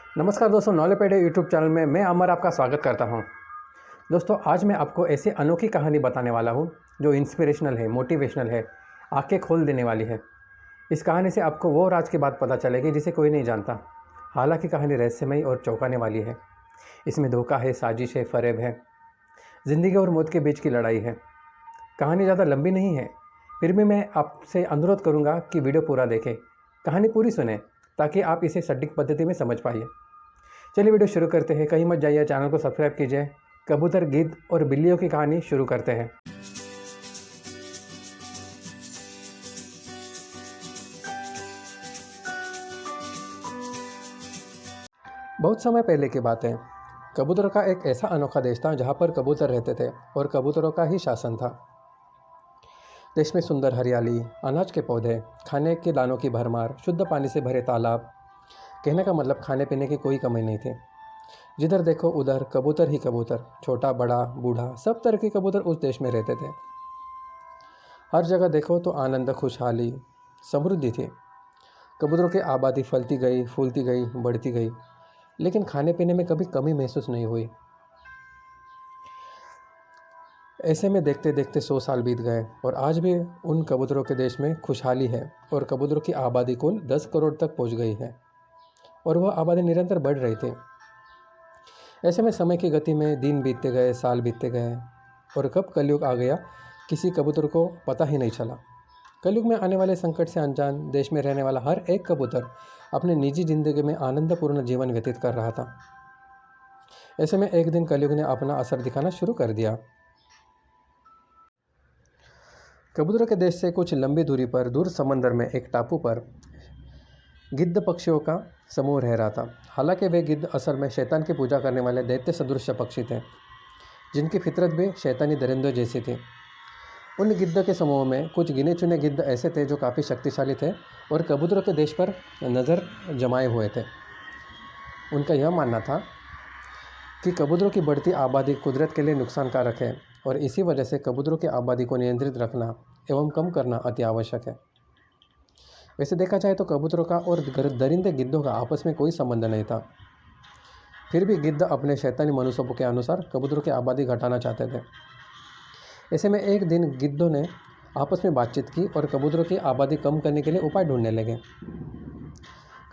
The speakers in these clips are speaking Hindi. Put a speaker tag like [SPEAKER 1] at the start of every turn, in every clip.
[SPEAKER 1] नमस्कार दोस्तों, नॉलेपेडिया यूट्यूब चैनल में मैं अमर आपका स्वागत करता हूं। दोस्तों, आज मैं आपको ऐसी अनोखी कहानी बताने वाला हूं जो इंस्पिरेशनल है, मोटिवेशनल है, आंखें खोल देने वाली है। इस कहानी से आपको वो राज की बात पता चलेगी जिसे कोई नहीं जानता। हालांकि कहानी रहस्यमयी और चौंकाने वाली है। इसमें धोखा है, साजिश है, फरेब है, ज़िंदगी और मौत के बीच की लड़ाई है। कहानी ज़्यादा लंबी नहीं है, फिर भी मैं आपसे अनुरोध करूँगा कि वीडियो पूरा देखें, कहानी पूरी सुने, ताकि आप इसे सटीक पद्धति में समझ पाइए। चलिए वीडियो शुरू करते हैं। कहीं मत जाइए, चैनल को सब्सक्राइब कीजिए। कबूतर, गिद्ध और बिल्लियों की कहानी शुरू करते हैं। बहुत समय पहले की बात है। कबूतर का एक ऐसा अनोखा देश था जहाँ पर कबूतर रहते थे और कबूतरों का ही शासन था। देश में सुंदर हरियाली, अनाज के पौधे, खाने के दानों की भरमार, शुद्ध पानी से भरे तालाब। कहने का मतलब खाने पीने की कोई कमी नहीं थी। जिधर देखो उधर कबूतर ही कबूतर, छोटा बड़ा बूढ़ा सब तरह के कबूतर उस देश में रहते थे। हर जगह देखो तो आनंद, खुशहाली, समृद्धि थी। कबूतरों की आबादी फलती गई, फूलती गई, बढ़ती गई, लेकिन खाने पीने में कभी कमी महसूस नहीं हुई। ऐसे में देखते देखते 100 साल बीत गए और आज भी उन कबूतरों के देश में खुशहाली है और कबूतरों की आबादी कुल 10 करोड़ तक पहुंच गई है और वह आबादी निरंतर बढ़ रही थी। ऐसे में समय की गति में दिन बीतते गए, साल बीतते गए और कब कलयुग आ गया किसी कबूतर को पता ही नहीं चला। कलयुग में आने वाले संकट से अनजान देश में रहने वाला हर एक कबूतर अपने निजी जिंदगी में आनंदपूर्ण जीवन व्यतीत कर रहा था। ऐसे में एक दिन कलयुग ने अपना असर दिखाना शुरू कर दिया। कबूतरों के देश से कुछ लंबी दूरी पर दूर समंदर में एक टापू पर गिद्ध पक्षियों का समूह रह रहा था। हालांकि वे गिद्ध असल में शैतान की पूजा करने वाले दैत्य सदृश पक्षी थे, जिनकी फितरत भी शैतानी दरिंदों जैसी थी। उन गिद्ध के समूह में कुछ गिने चुने गिद्ध ऐसे थे जो काफ़ी शक्तिशाली थे और कबूतरों के देश पर नज़र जमाए हुए थे। उनका यह मानना था कि कबूतरों की बढ़ती आबादी कुदरत के लिए नुकसानकारक है और इसी वजह से कबूतरों की आबादी को नियंत्रित रखना एवं कम करना अति आवश्यक है। वैसे देखा जाए तो कबूतरों का और दरिंदे गिद्धों का आपस में कोई संबंध नहीं था। फिर भी गिद्ध अपने शैतानी मनसूबों के अनुसार कबूतरों की आबादी घटाना चाहते थे। ऐसे में एक दिन गिद्धों ने आपस में बातचीत की और कबूतरों की आबादी कम करने के लिए उपाय ढूंढने लगे।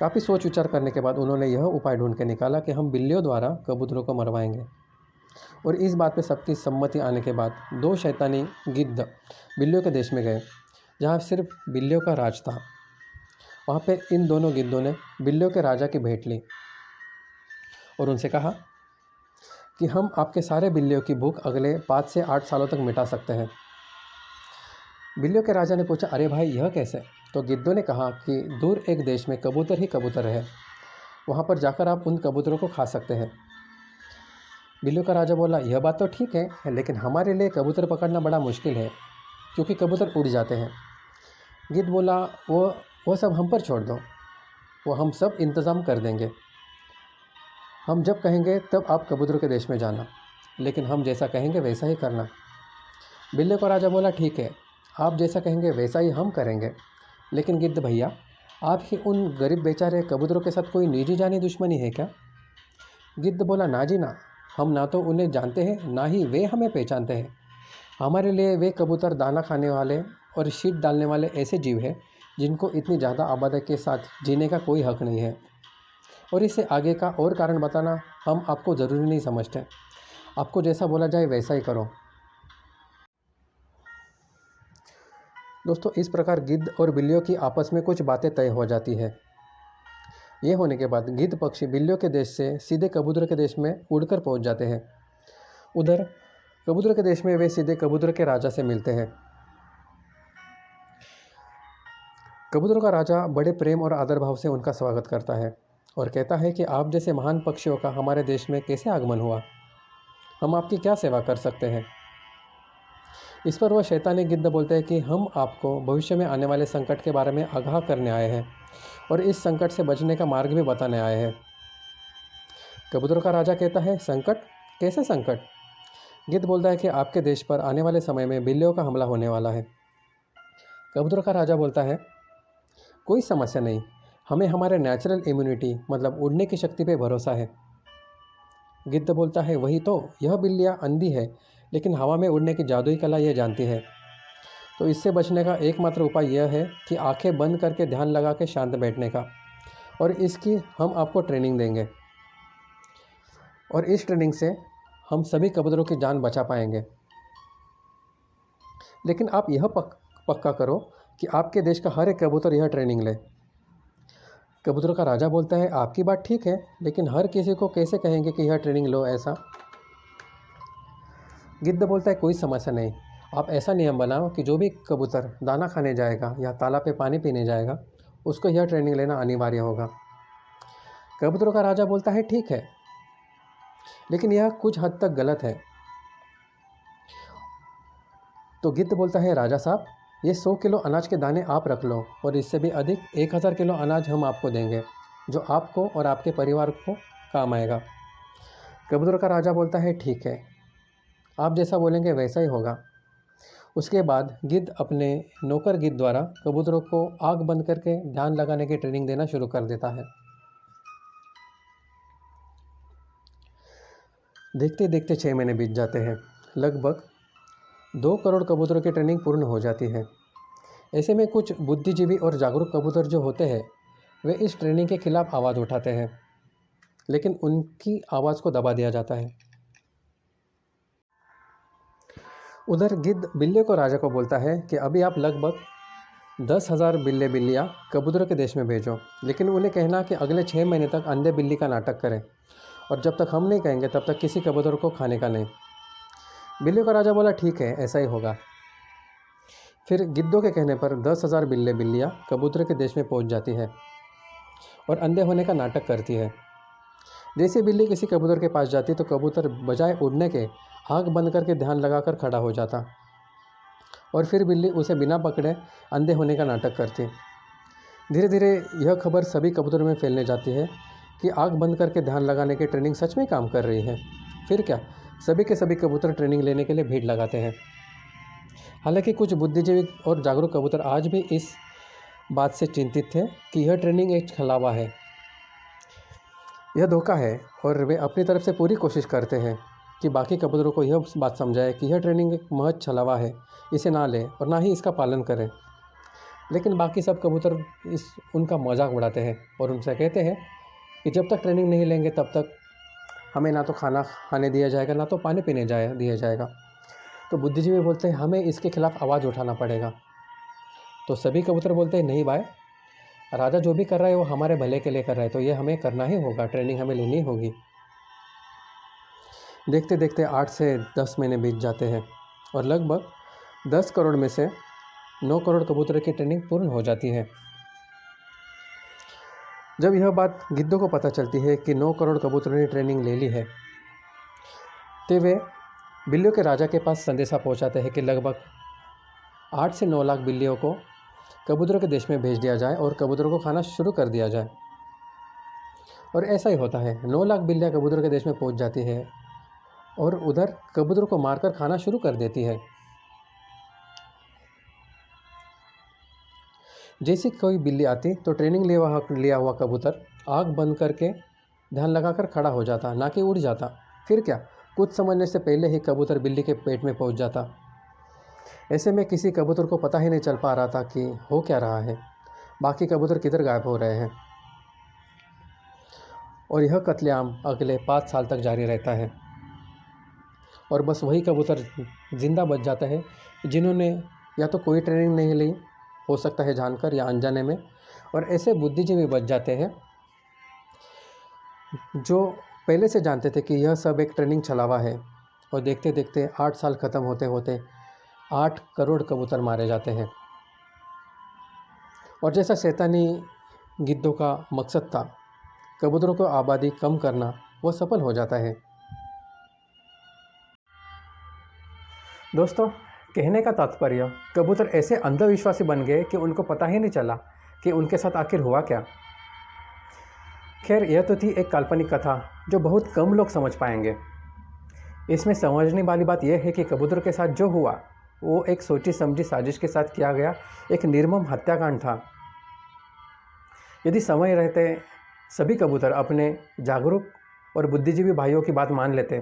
[SPEAKER 1] काफ़ी सोच विचार करने के बाद उन्होंने यह उपाय ढूंढ के निकाला कि हम बिल्लियों द्वारा कबूतरों को मरवाएंगे। और इस बात पे सबकी सम्मति आने के बाद 2 शैतानी गिद्ध बिल्लियों के देश में गए, जहाँ सिर्फ बिल्लियों का राज था। वहाँ पे इन दोनों गिद्धों ने बिल्लियों के राजा की भेंट ली और उनसे कहा कि हम आपके सारे बिल्लियों की भूख अगले 5 से 8 सालों तक मिटा सकते हैं। बिल्लियों के राजा ने पूछा, अरे भाई यह कैसे? तो गिद्धों ने कहा कि दूर एक देश में कबूतर ही कबूतर है, वहाँ पर जाकर आप उन कबूतरों को खा सकते हैं। बिल्लियों का राजा बोला, यह बात तो ठीक है, लेकिन हमारे लिए कबूतर पकड़ना बड़ा मुश्किल है क्योंकि कबूतर उड़ जाते हैं। गिद्ध बोला, वो सब हम पर छोड़ दो, वो हम सब इंतज़ाम कर देंगे। हम जब कहेंगे तब आप कबूतरों के देश में जाना, लेकिन हम जैसा कहेंगे वैसा ही करना। बिल्ली का राजा बोला, ठीक है, आप जैसा कहेंगे वैसा ही हम करेंगे, लेकिन गिद्ध भैया, आपकी उन गरीब बेचारे कबूतरों के साथ कोई निजी जानी दुश्मनी है क्या? गिद्ध बोला, ना जी ना, हम ना तो उन्हें जानते हैं, ना ही वे हमें पहचानते हैं। हमारे लिए वे कबूतर दाना खाने वाले और शीट डालने वाले ऐसे जीव हैं जिनको इतनी ज़्यादा आबादी के साथ जीने का कोई हक नहीं है। और इससे आगे का और कारण बताना हम आपको ज़रूरी नहीं समझते। आपको जैसा बोला जाए वैसा ही करो। दोस्तों, इस प्रकार गिद्ध और बिल्लियों की आपस में कुछ बातें तय हो जाती है। ये होने के बाद गिद्ध पक्षी बिल्लियों के देश से सीधे कबूतर के देश में उड़कर पहुंच जाते हैं। उधर कबूतर के देश में वे सीधे कबूतर के राजा से मिलते हैं। कबूतरों का राजा बड़े प्रेम और आदर भाव से उनका स्वागत करता है और कहता है कि आप जैसे महान पक्षियों का हमारे देश में कैसे आगमन हुआ, हम आपकी क्या सेवा कर सकते हैं। इस पर वह शैतानी गिद्ध बोलते हैं कि हम आपको भविष्य में आने वाले संकट के बारे में आगाह करने आए हैं और इस संकट से बचने का मार्ग भी बताने आए हैं। कबूतरों का राजा कहता है, संकट? कैसे संकट? गिद्ध बोलता है कि आपके देश पर आने वाले समय में बिल्लियों का हमला होने वाला है। कबूतरों का राजा बोलता है, कोई समस्या नहीं, हमें हमारे नेचुरल इम्यूनिटी मतलब उड़ने की शक्ति पे भरोसा है। गिद्ध बोलता है, वही तो, यह बिल्लियाँ अंधी है लेकिन हवा में उड़ने की जादुई कला यह जानती है। तो इससे बचने का एकमात्र उपाय यह है कि आंखें बंद करके ध्यान लगा के शांत बैठने का, और इसकी हम आपको ट्रेनिंग देंगे। और इस ट्रेनिंग से हम सभी कबूतरों की जान बचा पाएंगे। लेकिन आप यह पक्का करो कि आपके देश का हर एक कबूतर यह ट्रेनिंग ले। कबूतरों का राजा बोलता है, आपकी बात ठीक है, लेकिन हर किसी को कैसे कहेंगे कि यह ट्रेनिंग लो ऐसा। गिद्ध बोलता है, कोई समस्या नहीं, आप ऐसा नियम बनाओ कि जो भी कबूतर दाना खाने जाएगा या तालाब पे पानी पीने जाएगा उसको यह ट्रेनिंग लेना अनिवार्य होगा। कबूतरों का राजा बोलता है, ठीक है, लेकिन यह कुछ हद तक गलत है। तो गिद्ध बोलता है, राजा साहब, ये 100 किलो अनाज के दाने आप रख लो और इससे भी अधिक 1000 किलो अनाज हम आपको देंगे, जो आपको और आपके परिवार को काम आएगा। कबूतरों का राजा बोलता है, ठीक है, आप जैसा बोलेंगे वैसा ही होगा। उसके बाद गिद्ध अपने नौकर गिद्ध द्वारा कबूतरों को आँख बंद करके ध्यान लगाने की ट्रेनिंग देना शुरू कर देता है। देखते देखते 6 महीने बीत जाते हैं। लगभग 2 करोड़ कबूतरों की ट्रेनिंग पूर्ण हो जाती है। ऐसे में कुछ बुद्धिजीवी और जागरूक कबूतर जो होते हैं वे इस ट्रेनिंग के खिलाफ आवाज़ उठाते हैं, लेकिन उनकी आवाज़ को दबा दिया जाता है। उधर गिद्ध बिल्लियों को राजा को बोलता है कि अभी आप लगभग 10,000 बिल्लियाँ कबूतरों के देश में भेजो, लेकिन उन्हें कहना कि अगले 6 महीने तक अंधे बिल्ली का नाटक करें, और जब तक हम नहीं कहेंगे तब तक किसी कबूतर को खाने का नहीं। बिल्लियों का राजा बोला, ठीक है, ऐसा ही होगा। फिर गिद्धों के कहने पर 10,000 बिल्लियाँ कबूतर के देश में पहुंच जाती है और अंधे होने का नाटक करती है। जैसे बिल्ली किसी कबूतर के पास जाती तो कबूतर बजाय उड़ने के आँख बंद करके ध्यान लगाकर खड़ा हो जाता, और फिर बिल्ली उसे बिना पकड़े अंधे होने का नाटक करती। धीरे धीरे यह खबर सभी कबूतरों में फैलने जाती है कि आँख बंद करके ध्यान लगाने की ट्रेनिंग सच में काम कर रही है। फिर क्या, सभी के सभी कबूतर ट्रेनिंग लेने के लिए भीड़ लगाते हैं। हालांकि कुछ बुद्धिजीवी और जागरूक कबूतर आज भी इस बात से चिंतित थे कि यह ट्रेनिंग एक छलावा है, यह धोखा है, और वे अपनी तरफ से पूरी कोशिश करते हैं कि बाकी कबूतरों को यह बात समझाए कि यह ट्रेनिंग एक महज छलावा है, इसे ना लें और ना ही इसका पालन करें। लेकिन बाकी सब कबूतर उनका मजाक उड़ाते हैं और उनसे कहते हैं कि जब तक ट्रेनिंग नहीं लेंगे तब तक हमें ना तो खाना खाने दिया जाएगा, ना तो पानी पीने दिया जाएगा। तो बुद्धिजीवी बोलते हैं, हमें इसके खिलाफ आवाज़ उठाना पड़ेगा। तो सभी कबूतर बोलते हैं, नहीं भाई, राजा जो भी कर रहा है वो हमारे भले के लिए कर रहा है, तो ये हमें करना ही होगा, ट्रेनिंग हमें लेनी होगी। देखते देखते 8 से 10 महीने बीत जाते हैं और लगभग 10 करोड़ में से 9 करोड़ कबूतर की ट्रेनिंग पूर्ण हो जाती है। जब यह बात गिद्धों को पता चलती है कि 9 करोड़ कबूतरों ने ट्रेनिंग ले ली है, तो वे बिल्लियों के राजा के पास संदेशा पहुंचाते हैं कि लगभग 8 से 9 लाख बिल्लियों को कबूतरों के देश में भेज दिया जाए और कबूतरों को खाना शुरू कर दिया जाए। और ऐसा ही होता है, 9 लाख बिल्लियाँ कबूतरों के देश में पहुंच जाती है और उधर कबूतरों को मारकर खाना शुरू कर देती है। जैसे कोई बिल्ली आती तो ट्रेनिंग लिया हुआ कबूतर आँख बंद करके ध्यान लगाकर खड़ा हो जाता, ना कि उड़ जाता। फिर क्या, कुछ समझने से पहले ही कबूतर बिल्ली के पेट में पहुंच जाता। ऐसे में किसी कबूतर को पता ही नहीं चल पा रहा था कि हो क्या रहा है, बाकी कबूतर किधर गायब हो रहे हैं। और यह कत्लेआम अगले 5 साल तक जारी रहता है और बस वही कबूतर जिंदा बच जाता है जिन्होंने या तो कोई ट्रेनिंग नहीं ली, हो सकता है जानकर या अनजाने में, और ऐसे बुद्धिजीवी बच जाते हैं जो पहले से जानते थे कि यह सब एक ट्रेनिंग छलावा है। और देखते देखते 8 साल ख़त्म होते होते 8 करोड़ कबूतर मारे जाते हैं। और जैसा शैतानी गिद्धों का मकसद था, कबूतरों को आबादी कम करना, वो सफल हो जाता है। दोस्तों, कहने का तात्पर्य, कबूतर ऐसे अंधविश्वासी बन गए कि उनको पता ही नहीं चला कि उनके साथ आखिर हुआ क्या। खैर, यह तो थी एक काल्पनिक कथा जो बहुत कम लोग समझ पाएंगे। इसमें समझने वाली बात यह है कि कबूतर के साथ जो हुआ वो एक सोची समझी साजिश के साथ किया गया एक निर्मम हत्याकांड था। यदि समय रहते सभी कबूतर अपने जागरूक और बुद्धिजीवी भाइयों की बात मान लेते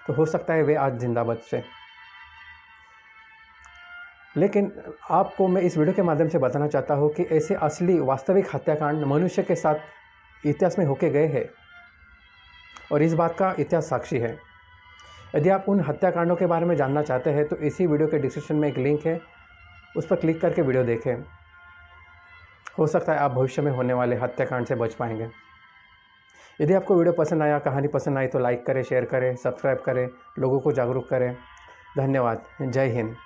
[SPEAKER 1] तो हो सकता है वे आज जिंदा बचते। लेकिन आपको मैं इस वीडियो के माध्यम से बताना चाहता हूँ कि ऐसे असली वास्तविक हत्याकांड मनुष्य के साथ इतिहास में होके गए हैं और इस बात का इतिहास साक्षी है। यदि आप उन हत्याकांडों के बारे में जानना चाहते हैं तो इसी वीडियो के डिस्क्रिप्शन में एक लिंक है, उस पर क्लिक करके वीडियो देखें। हो सकता है आप भविष्य में होने वाले हत्याकांड से बच पाएंगे। यदि आपको वीडियो पसंद आया, कहानी पसंद आई तो लाइक करें, शेयर करें, सब्सक्राइब करें, लोगों को जागरूक करें। धन्यवाद। जय हिंद।